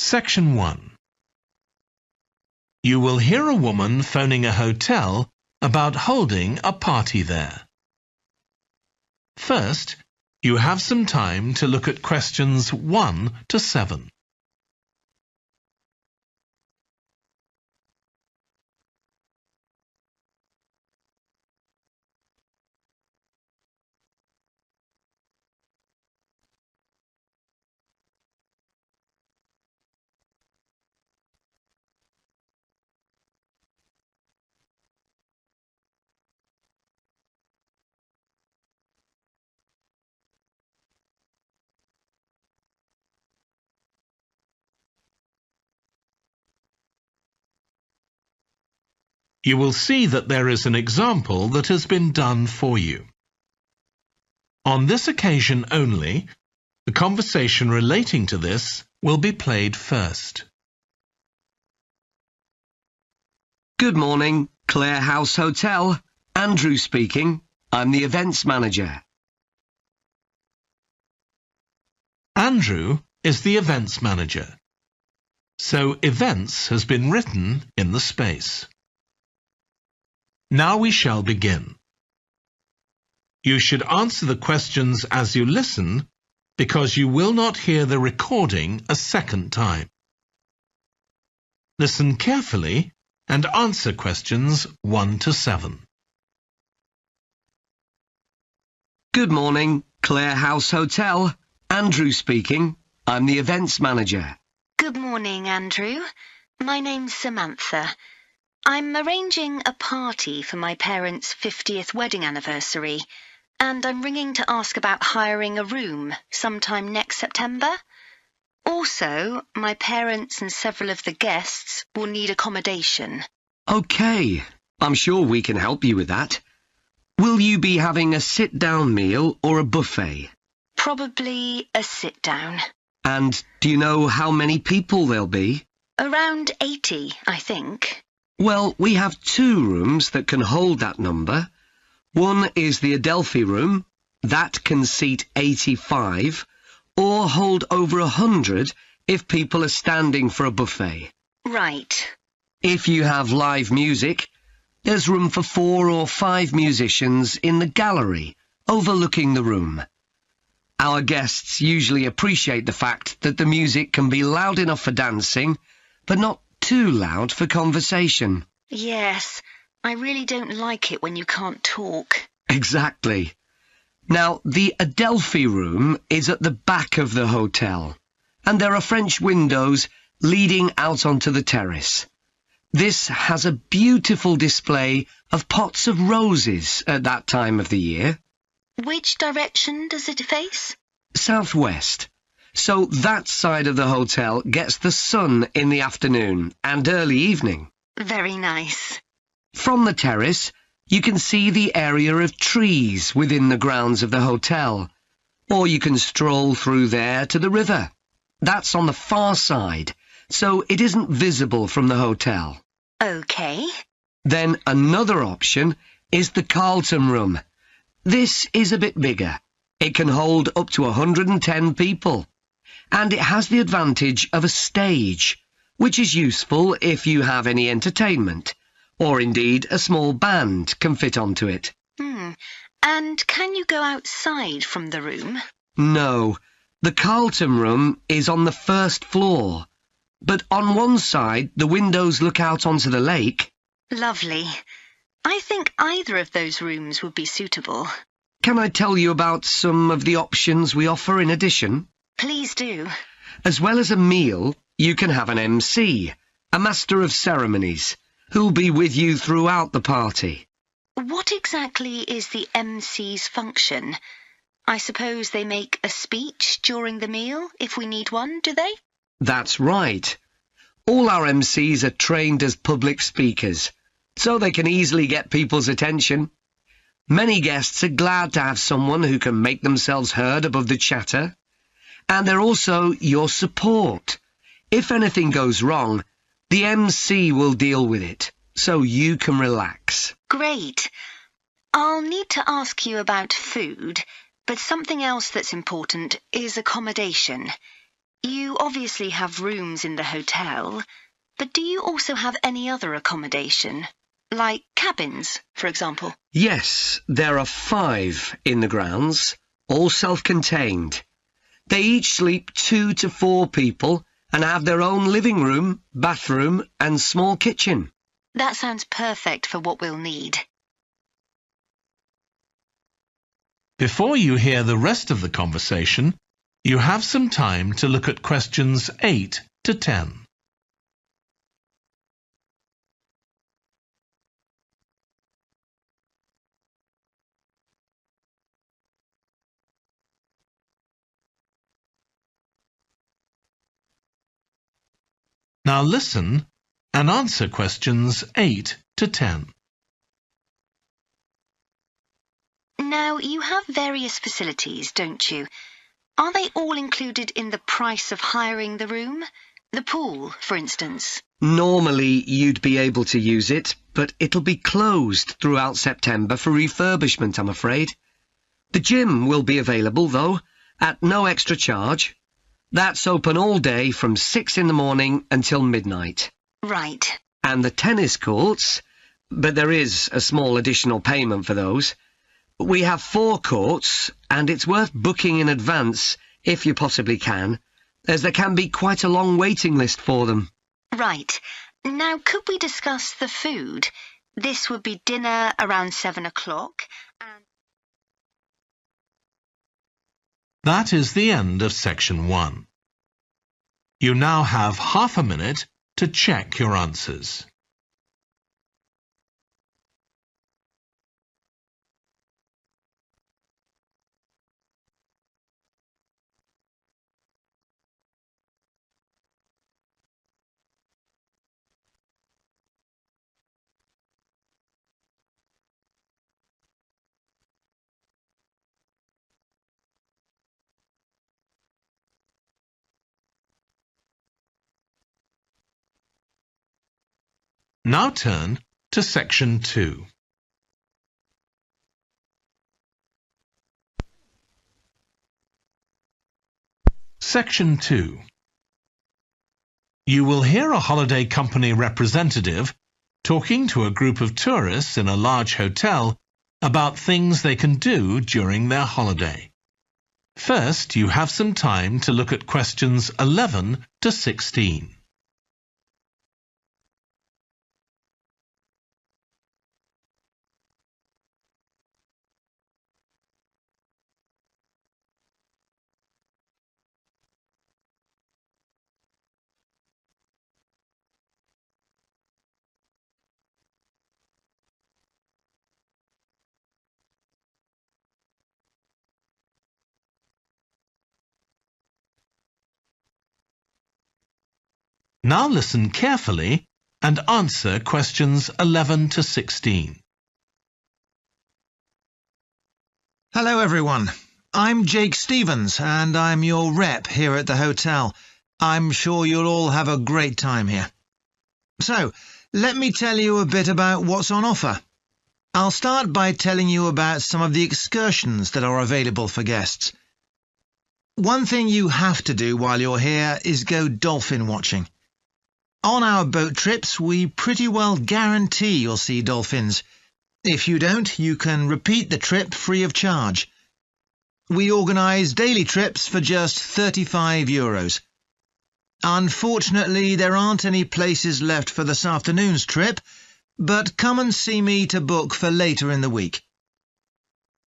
Section 1. You will hear a woman phoning a hotel about holding a party there. First, you have some time to look at questions 1 to 7. You will see that there is an example that has been done for you. On this occasion only, the conversation relating to this will be played first. Good morning, Clare House Hotel. Andrew speaking. I'm the events manager. Andrew is the events manager. So events has been written in the space. Now we shall begin. You should answer the questions as you listen, because you will not hear the recording a second time. Listen carefully and answer questions 1 to 7. Good morning, Clare House Hotel. Andrew speaking. I'm the events manager. Good morning, Andrew. My name's Samantha. I'm arranging a party for my parents' 50th wedding anniversary, and I'm ringing to ask about hiring a room sometime next September. Also, my parents and several of the guests will need accommodation. OK, I'm sure we can help you with that. Will you be having a sit-down meal or a buffet? Probably a sit-down. And do you know how many people there'll be? Around 80, I think. Well, we have 2 rooms that can hold that number. One is the Adelphi room. That can seat 85, or hold over 100 if people are standing for a buffet. Right. If you have live music, there's room for 4 or 5 musicians in the gallery, overlooking the room. Our guests usually appreciate the fact that the music can be loud enough for dancing, but not too loud for conversation. Yes, I really don't like it when you can't talk. Exactly. Now, the Adelphi room is at the back of the hotel, and there are French windows leading out onto the terrace. This has a beautiful display of pots of roses at that time of the year. Which direction does it face? Southwest. So that side of the hotel gets the sun in the afternoon and early evening. Very nice. From the terrace, you can see the area of trees within the grounds of the hotel, or you can stroll through there to the river. That's on the far side, so it isn't visible from the hotel. OK. Then another option is the Carlton room. This is a bit bigger. It can hold up to 110 people. And it has the advantage of a stage, which is useful if you have any entertainment, or indeed a small band can fit onto it. And can you go outside from the room? No, the Carlton room is on the first floor, but on one side the windows look out onto the lake. Lovely. I think either of those rooms would be suitable. Can I tell you about some of the options we offer in addition? Please do. As well as a meal, you can have an MC, a master of ceremonies, who'll be with you throughout the party. What exactly is the MC's function? I suppose they make a speech during the meal, if we need one, do they? That's right. All our MCs are trained as public speakers, so they can easily get people's attention. Many guests are glad to have someone who can make themselves heard above the chatter. And they're also your support. If anything goes wrong, the MC will deal with it, so you can relax. Great. I'll need to ask you about food, but something else that's important is accommodation. You obviously have rooms in the hotel, but do you also have any other accommodation? Like cabins, for example? Yes, there are 5 in the grounds, all self-contained. They each sleep 2 to 4 people and have their own living room, bathroom and small kitchen. That sounds perfect for what we'll need. Before you hear the rest of the conversation, you have some time to look at questions 8 to 10. Now listen and answer questions 8 to 10. Now, you have various facilities, don't you? Are they all included in the price of hiring the room? The pool, for instance? Normally you'd be able to use it, but it'll be closed throughout September for refurbishment, I'm afraid. The gym will be available, though, at no extra charge. That's open all day from 6 in the morning until midnight. Right. And the tennis courts, but there is a small additional payment for those. We have 4 courts, and it's worth booking in advance, if you possibly can, as there can be quite a long waiting list for them. Right. Now, could we discuss the food? This would be dinner around 7 o'clock, and... That is the end of section 1. You now have half a minute to check your answers. Now turn to section 2. Section 2. You will hear a holiday company representative talking to a group of tourists in a large hotel about things they can do during their holiday. First, you have some time to look at questions 11 to 16. Now listen carefully and answer questions 11 to 16. Hello everyone, I'm Jake Stevens and I'm your rep here at the hotel. I'm sure you'll all have a great time here. So, let me tell you a bit about what's on offer. I'll start by telling you about some of the excursions that are available for guests. One thing you have to do while you're here is go dolphin watching. On our boat trips, we pretty well guarantee you'll see dolphins. If you don't, you can repeat the trip free of charge. We organise daily trips for just €35. Unfortunately, there aren't any places left for this afternoon's trip, but come and see me to book for later in the week.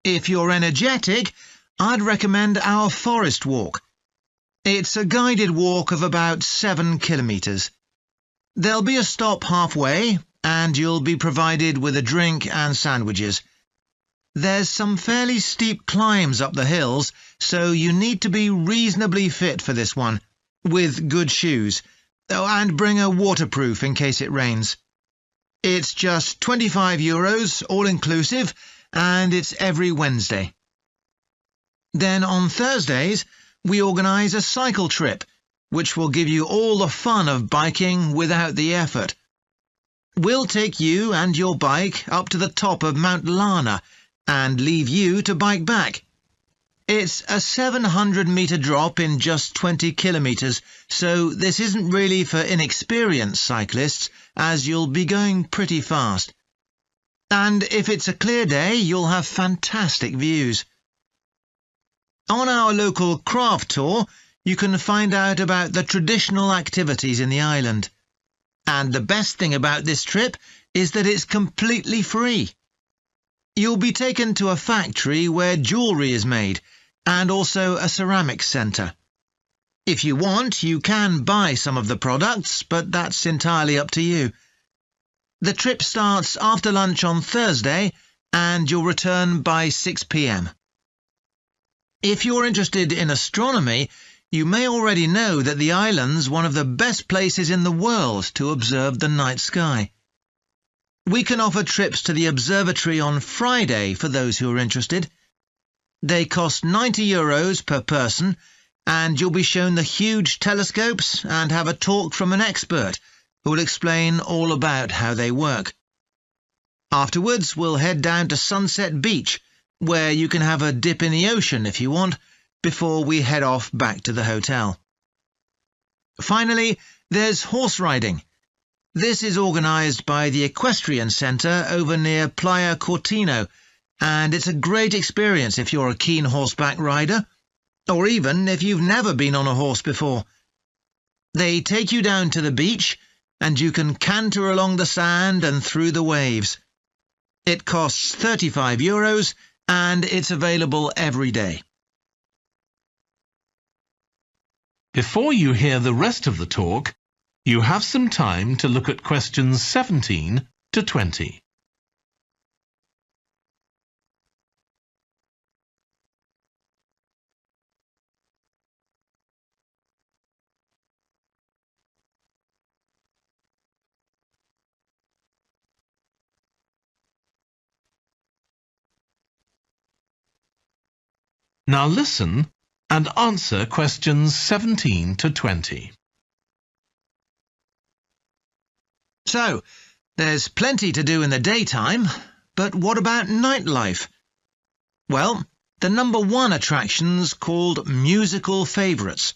If you're energetic, I'd recommend our forest walk. It's a guided walk of about 7 kilometres. There'll be a stop halfway, and you'll be provided with a drink and sandwiches. There's some fairly steep climbs up the hills, so you need to be reasonably fit for this one, with good shoes. Oh, and bring a waterproof in case it rains. It's just €25, all-inclusive, and it's every Wednesday. Then on Thursdays, we organise a cycle trip, which will give you all the fun of biking without the effort. We'll take you and your bike up to the top of Mount Lana and leave you to bike back. It's a 700-metre drop in just 20 kilometres, so this isn't really for inexperienced cyclists, as you'll be going pretty fast. And if it's a clear day, you'll have fantastic views. On our local craft tour, you can find out about the traditional activities in the island. And the best thing about this trip is that it's completely free. You'll be taken to a factory where jewellery is made, and also a ceramics centre. If you want, you can buy some of the products, but that's entirely up to you. The trip starts after lunch on Thursday, and you'll return by 6 p.m. If you're interested in astronomy, you may already know that the island's one of the best places in the world to observe the night sky. We can offer trips to the observatory on Friday for those who are interested. They cost €90 per person, and you'll be shown the huge telescopes and have a talk from an expert who will explain all about how they work. Afterwards, we'll head down to Sunset Beach, where you can have a dip in the ocean if you want, before we head off back to the hotel. Finally, there's horse riding. This is organised by the Equestrian Centre over near Playa Cortino, and it's a great experience if you're a keen horseback rider, or even if you've never been on a horse before. They take you down to the beach, and you can canter along the sand and through the waves. It costs €35, and it's available every day. Before you hear the rest of the talk, you have some time to look at questions 17 to 20. Now listen and answer questions 17 to 20. So, there's plenty to do in the daytime, but what about nightlife? Well, the #1 attraction's called Musical Favourites.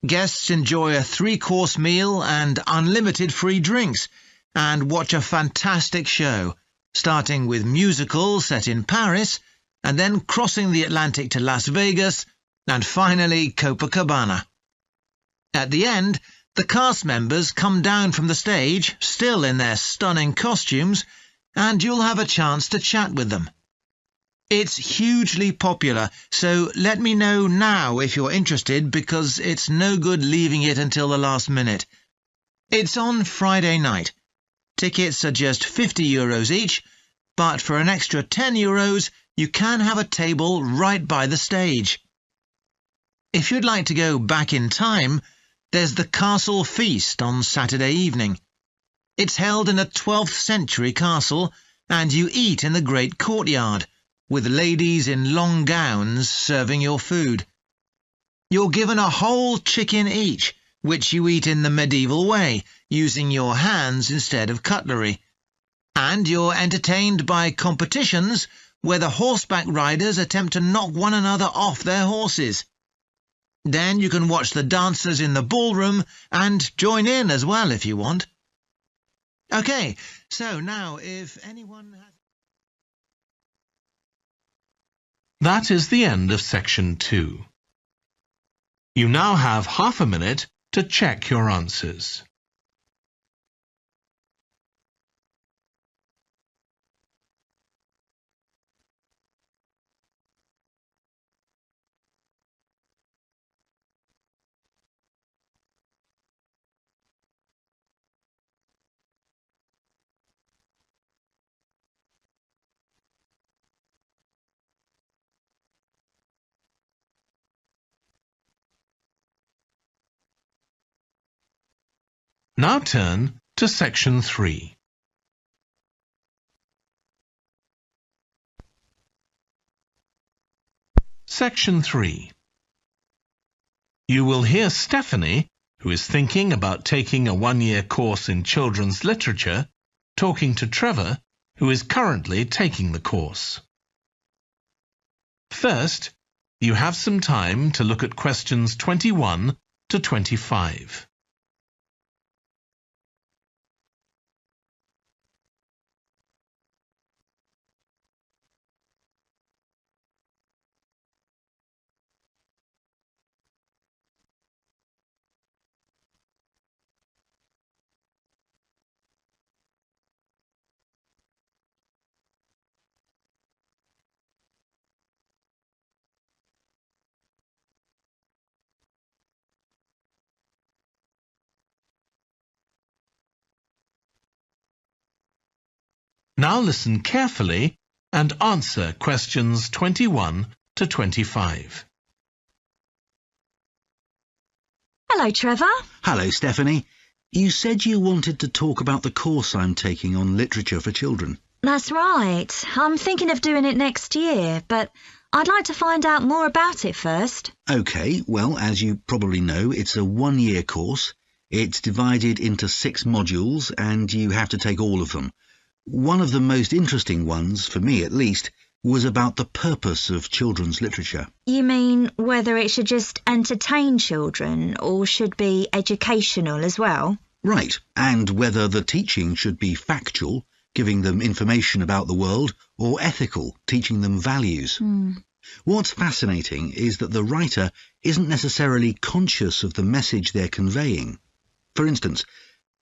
Guests enjoy a 3-course meal and unlimited free drinks, and watch a fantastic show, starting with musicals set in Paris, and then crossing the Atlantic to Las Vegas, and finally Copacabana. At the end, the cast members come down from the stage, still in their stunning costumes, and you'll have a chance to chat with them. It's hugely popular, so let me know now if you're interested, because it's no good leaving it until the last minute. It's on Friday night. Tickets are just €50 each, but for an extra €10, you can have a table right by the stage. If you'd like to go back in time, there's the Castle Feast on Saturday evening. It's held in a 12th century castle, and you eat in the great courtyard, with ladies in long gowns serving your food. You're given a whole chicken each, which you eat in the medieval way, using your hands instead of cutlery. And you're entertained by competitions where the horseback riders attempt to knock one another off their horses. Then you can watch the dancers in the ballroom and join in as well if you want. OK, so now if anyone has... That is the end of section 2. You now have half a minute to check your answers. Now turn to section 3. Section 3. You will hear Stephanie, who is thinking about taking a 1-year course in children's literature, talking to Trevor, who is currently taking the course. First, You have some time to look at questions 21 to 25. Now listen carefully and answer questions 21 to 25. Hello, Trevor. Hello, Stephanie. You said you wanted to talk about the course I'm taking on literature for children. That's right. I'm thinking of doing it next year, but I'd like to find out more about it first. OK, well, as you probably know, it's a one-year course. It's divided into 6 modules, and you have to take all of them. One of the most interesting ones, for me at least, was about the purpose of children's literature. You mean whether it should just entertain children or should be educational as well? Right, and whether the teaching should be factual, giving them information about the world, or ethical, teaching them values. What's fascinating is that the writer isn't necessarily conscious of the message they're conveying. For instance,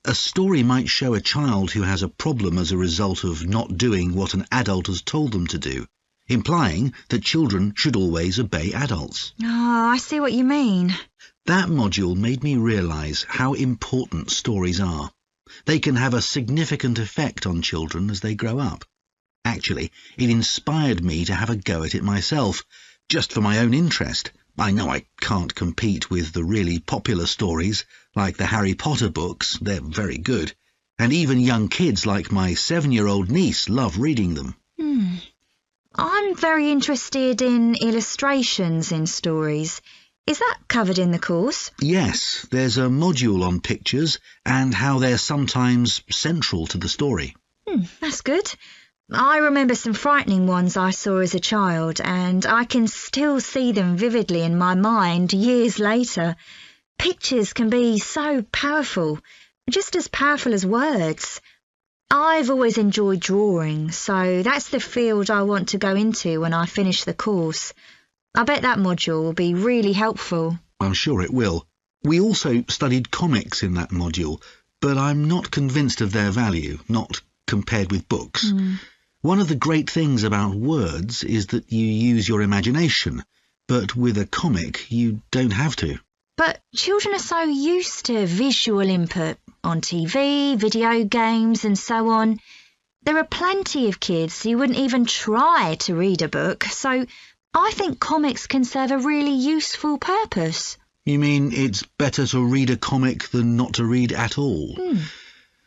a story might show a child who has a problem as a result of not doing what an adult has told them to do, implying that children should always obey adults. Oh, I see what you mean. That module made me realise how important stories are. They can have a significant effect on children as they grow up. Actually, it inspired me to have a go at it myself, just for my own interest. I know I can't compete with the really popular stories, like the Harry Potter books. They're very good. And even young kids like my 7-year-old niece love reading them. I'm very interested in illustrations in stories. Is that covered in the course? Yes, there's a module on pictures and how they're sometimes central to the story. That's good. I remember some frightening ones I saw as a child, and I can still see them vividly in my mind years later. Pictures can be so powerful, just as powerful as words. I've always enjoyed drawing, so that's the field I want to go into when I finish the course. I bet that module will be really helpful. I'm sure it will. We also studied comics in that module, but I'm not convinced of their value, not compared with books. One of the great things about words is that you use your imagination, but with a comic you don't have to. But children are so used to visual input on TV, video games and so on. There are plenty of kids who wouldn't even try to read a book, so I think comics can serve a really useful purpose. You mean it's better to read a comic than not to read at all?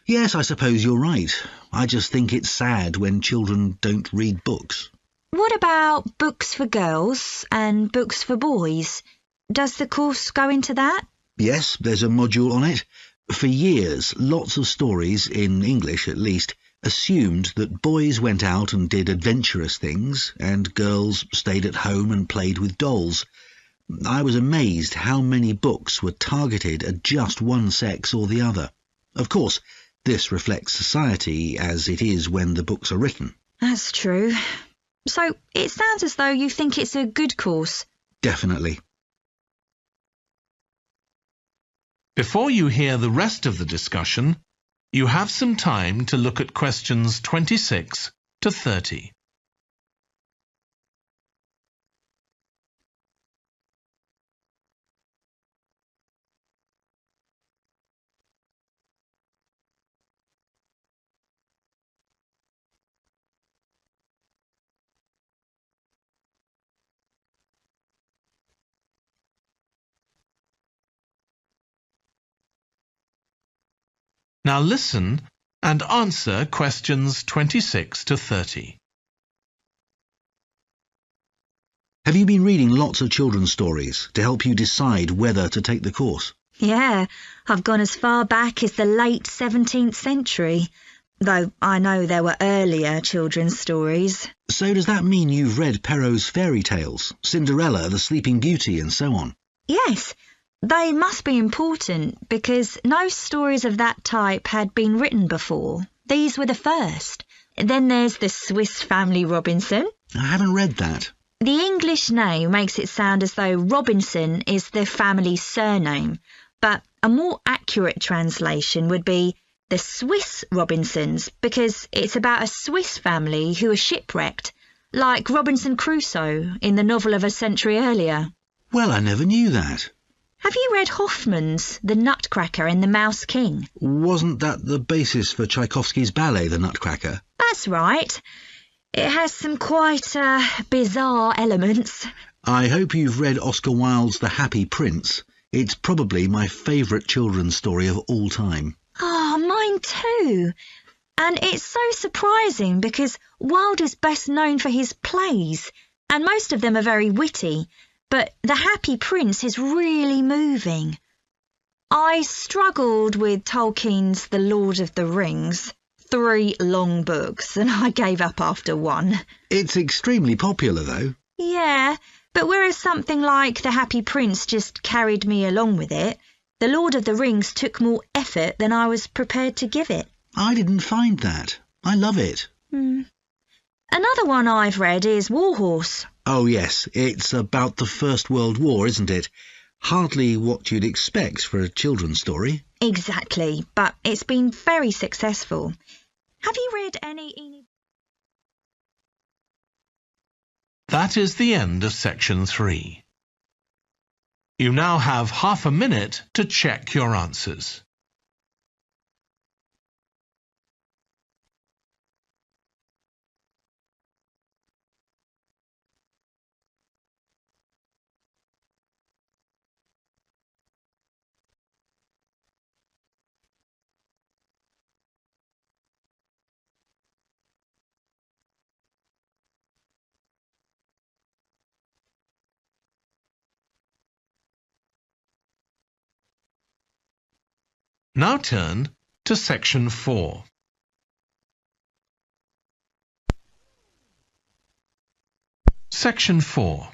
Yes, I suppose you're right. I just think it's sad when children don't read books. What about books for girls and books for boys? Does the course go into that? Yes, there's a module on it. For years, lots of stories, in English at least, assumed that boys went out and did adventurous things, and girls stayed at home and played with dolls. I was amazed how many books were targeted at just one sex or the other. Of course, this reflects society as it is when the books are written. That's true. So it sounds as though you think it's a good course. Definitely. Before you hear the rest of the discussion, you have some time to look at questions 26 to 30. Now listen and answer questions 26 to 30. Have you been reading lots of children's stories to help you decide whether to take the course? Yeah, I've gone as far back as the late 17th century, though I know there were earlier children's stories. So does that mean you've read Perrault's fairy tales, Cinderella, the Sleeping Beauty, and so on? Yes, they must be important because no stories of that type had been written before. These were the first. Then there's the Swiss Family Robinson. I haven't read that. The English name makes it sound as though Robinson is the family's surname, but a more accurate translation would be the Swiss Robinsons, because it's about a Swiss family who are shipwrecked, like Robinson Crusoe in the novel of a century earlier. Well, I never knew that. Have you read Hoffmann's The Nutcracker and the Mouse King? Wasn't that the basis for Tchaikovsky's ballet, The Nutcracker? That's right. It has some quite bizarre elements. I hope you've read Oscar Wilde's The Happy Prince. It's probably my favourite children's story of all time. Oh, mine too. And it's so surprising because Wilder's best known for his plays, and most of them are very witty, but The Happy Prince is really moving. I struggled with Tolkien's The Lord of the Rings. 3 long books, and I gave up after 1. It's extremely popular, though. Yeah, but whereas something like The Happy Prince just carried me along with it, The Lord of the Rings took more effort than I was prepared to give it. I didn't find that. I love it. Another one I've read is Warhorse. Oh, yes, it's about the First World War, isn't it? Hardly what you'd expect for a children's story. Exactly, but it's been very successful. Have you read any... That is the end of section 3. You now have half a minute to check your answers. Now turn to section 4. Section 4.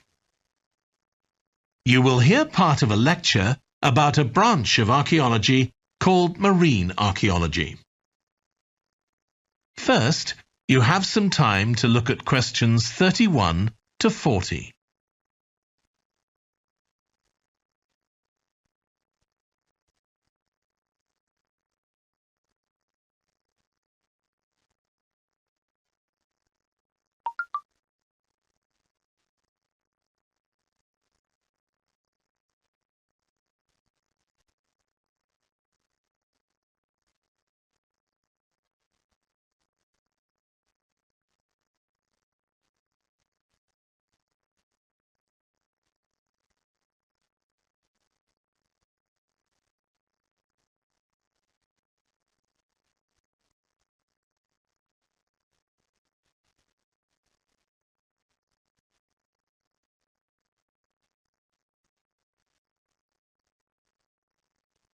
You will hear part of a lecture about a branch of archaeology called marine archaeology. First, you have some time to look at questions 31 to 40.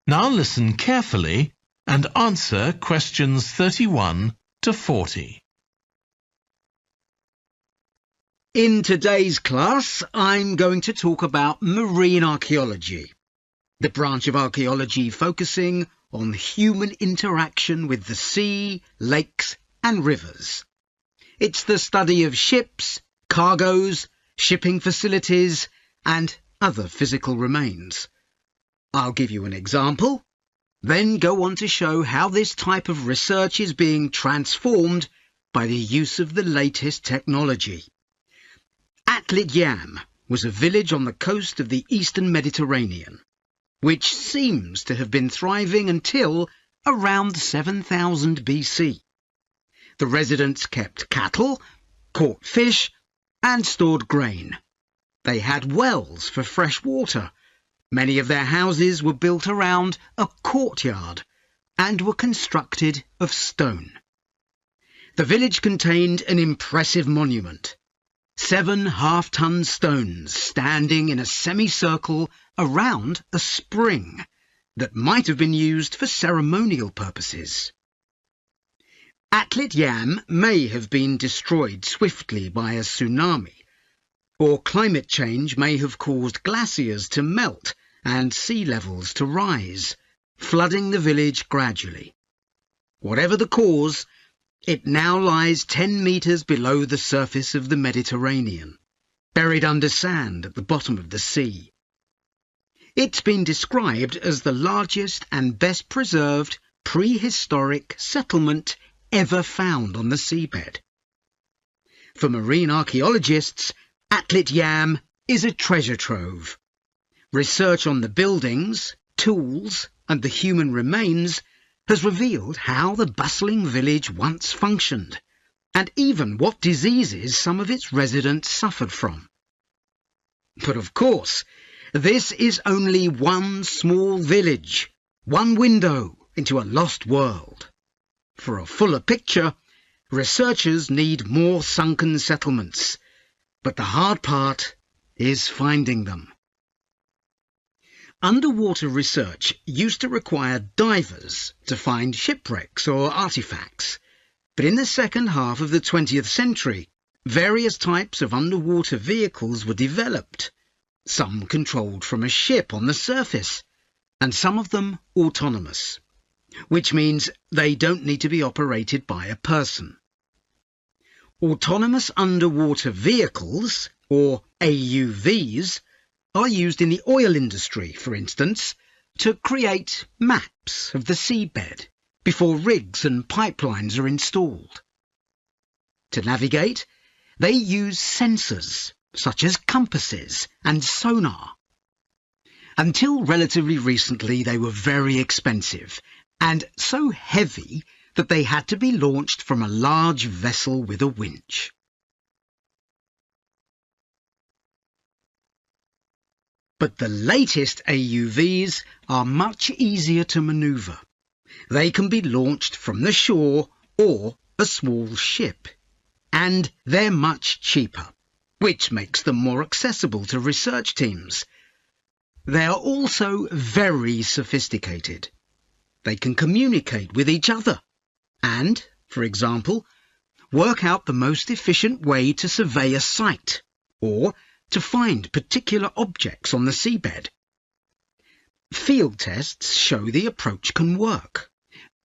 Now listen carefully and answer questions 31 to 40. In today's class, I'm going to talk about marine archaeology, the branch of archaeology focusing on human interaction with the sea, lakes and rivers. It's the study of ships, cargoes, shipping facilities and other physical remains. I'll give you an example, then go on to show how this type of research is being transformed by the use of the latest technology. Atlit Yam was a village on the coast of the eastern Mediterranean, which seems to have been thriving until around 7000 BC. The residents kept cattle, caught fish, and stored grain. They had wells for fresh water. Many of their houses were built around a courtyard and were constructed of stone. The village contained an impressive monument, 7 half-ton stones standing in a semicircle around a spring that might have been used for ceremonial purposes. Atlit Yam may have been destroyed swiftly by a tsunami, or climate change may have caused glaciers to melt and sea levels to rise, flooding the village gradually. Whatever the cause, it now lies 10 metres below the surface of the Mediterranean, buried under sand at the bottom of the sea. It's been described as the largest and best preserved prehistoric settlement ever found on the seabed. For marine archaeologists, Atlit Yam is a treasure trove. Research on the buildings, tools, and the human remains has revealed how the bustling village once functioned, and even what diseases some of its residents suffered from. But of course, this is only one small village, one window into a lost world. For a fuller picture, researchers need more sunken settlements, but the hard part is finding them. Underwater research used to require divers to find shipwrecks or artifacts, but in the second half of the 20th century, various types of underwater vehicles were developed, some controlled from a ship on the surface, and some of them autonomous, which means they don't need to be operated by a person. Autonomous underwater vehicles, or AUVs, are used in the oil industry, for instance, to create maps of the seabed before rigs and pipelines are installed. To navigate, they use sensors such as compasses and sonar. Until relatively recently, they were very expensive and so heavy that they had to be launched from a large vessel with a winch. But the latest AUVs are much easier to manoeuvre. They can be launched from the shore or a small ship, and they're much cheaper, which makes them more accessible to research teams. They are also very sophisticated. They can communicate with each other and, for example, work out the most efficient way to survey a site or to find particular objects on the seabed. Field tests show the approach can work.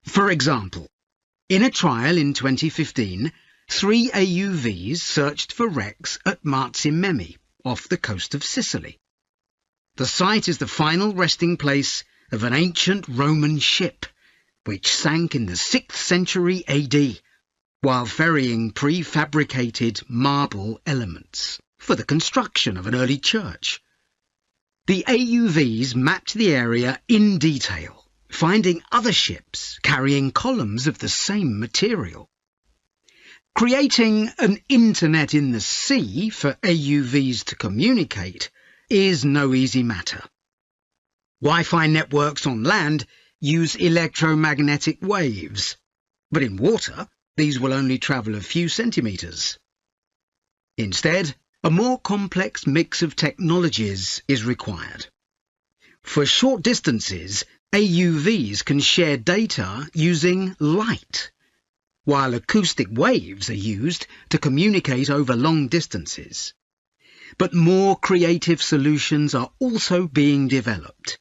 For example, in a trial in 2015, 3 AUVs searched for wrecks at Marsimemi, off the coast of Sicily. The site is the final resting place of an ancient Roman ship, which sank in the 6th century AD, while ferrying prefabricated marble elements for the construction of an early church. The AUVs mapped the area in detail, finding other ships carrying columns of the same material. Creating an internet in the sea for AUVs to communicate is no easy matter. Wi-Fi networks on land use electromagnetic waves, but in water these will only travel a few centimetres. Instead, a more complex mix of technologies is required. For short distances, AUVs can share data using light, while acoustic waves are used to communicate over long distances. But more creative solutions are also being developed,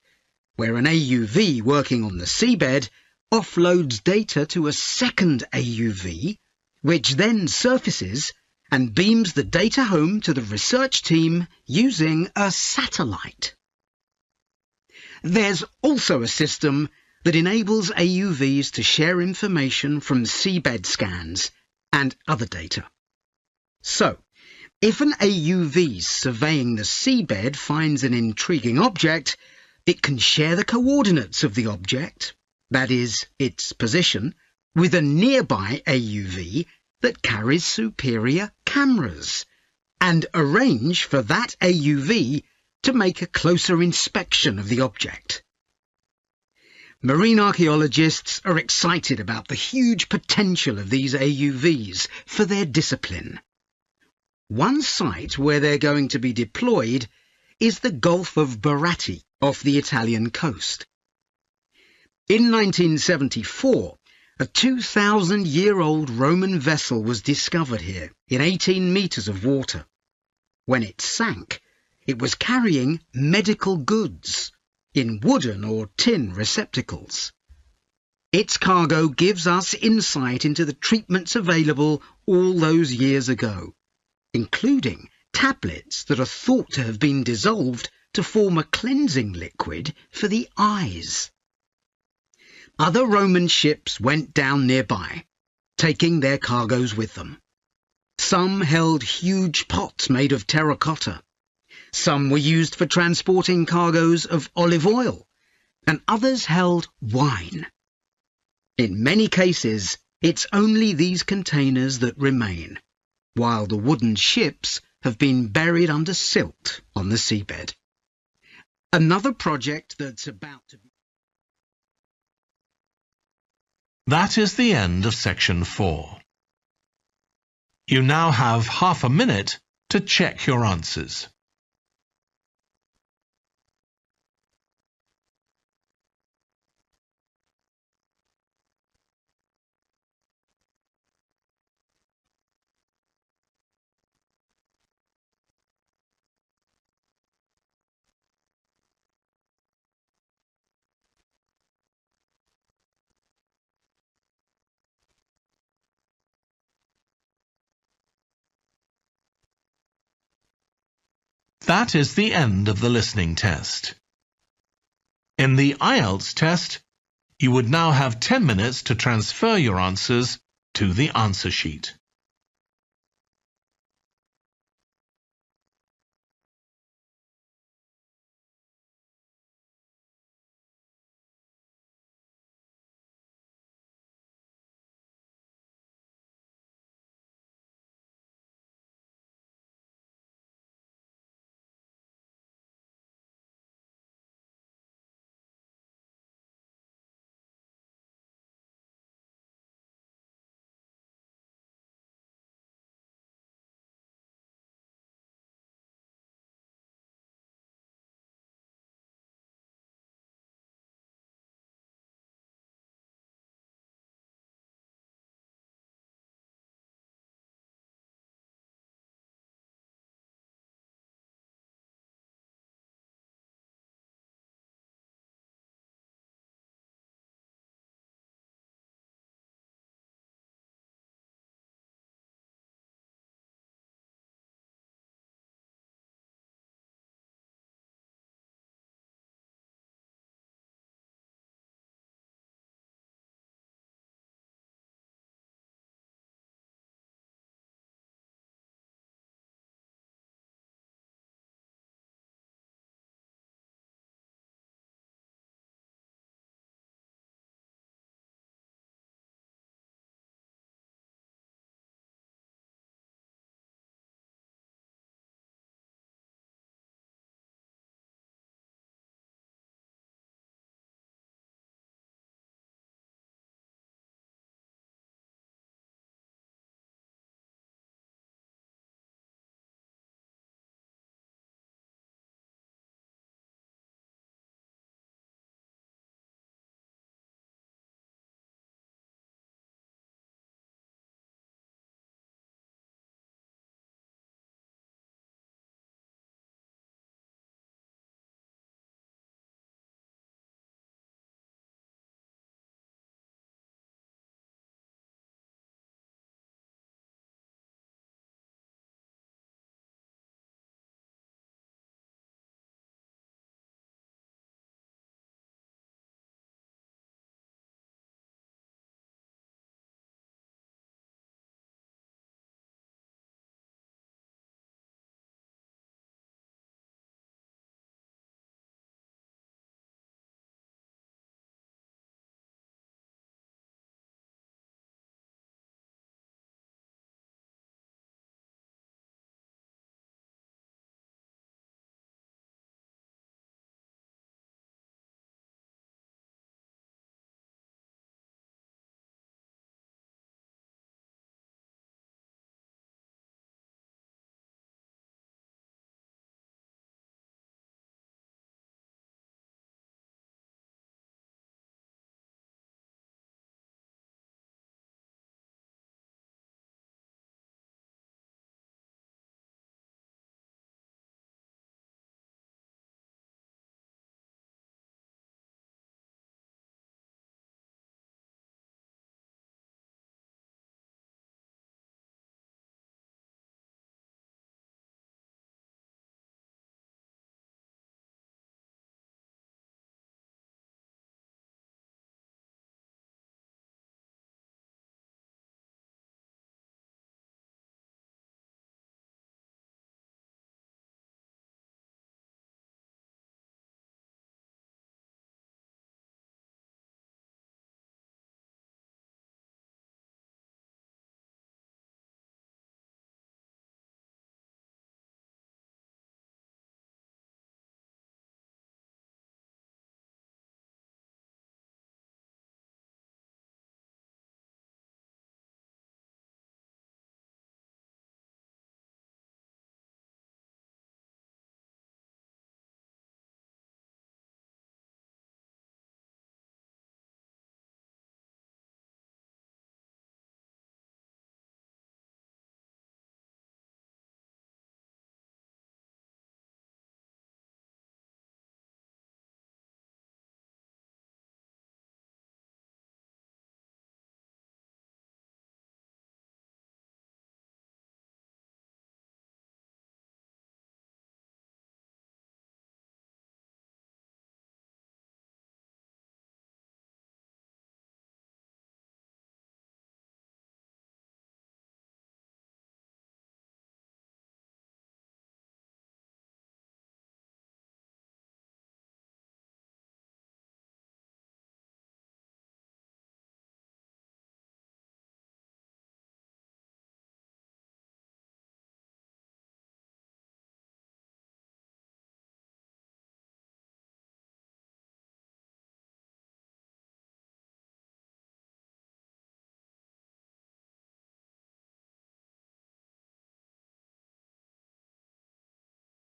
where an AUV working on the seabed offloads data to a second AUV, which then surfaces and beams the data home to the research team using a satellite. There's also a system that enables AUVs to share information from seabed scans and other data. So, if an AUV surveying the seabed finds an intriguing object, it can share the coordinates of the object, that is, its position, with a nearby AUV that carries superior cameras, and arrange for that AUV to make a closer inspection of the object. Marine archaeologists are excited about the huge potential of these AUVs for their discipline. One site where they're going to be deployed is the Gulf of Baratti off the Italian coast. In 1974, A 2,000-year-old Roman vessel was discovered here in 18 metres of water. When it sank, it was carrying medical goods in wooden or tin receptacles. Its cargo gives us insight into the treatments available all those years ago, including tablets that are thought to have been dissolved to form a cleansing liquid for the eyes. Other Roman ships went down nearby, taking their cargoes with them. Some held huge pots made of terracotta. Some were used for transporting cargoes of olive oil, and others held wine. In many cases, it's only these containers that remain, while the wooden ships have been buried under silt on the seabed. Another project that's about to be... That is the end of section 4. You now have half a minute to check your answers. That is the end of the listening test. In the IELTS test, you would now have 10 minutes to transfer your answers to the answer sheet.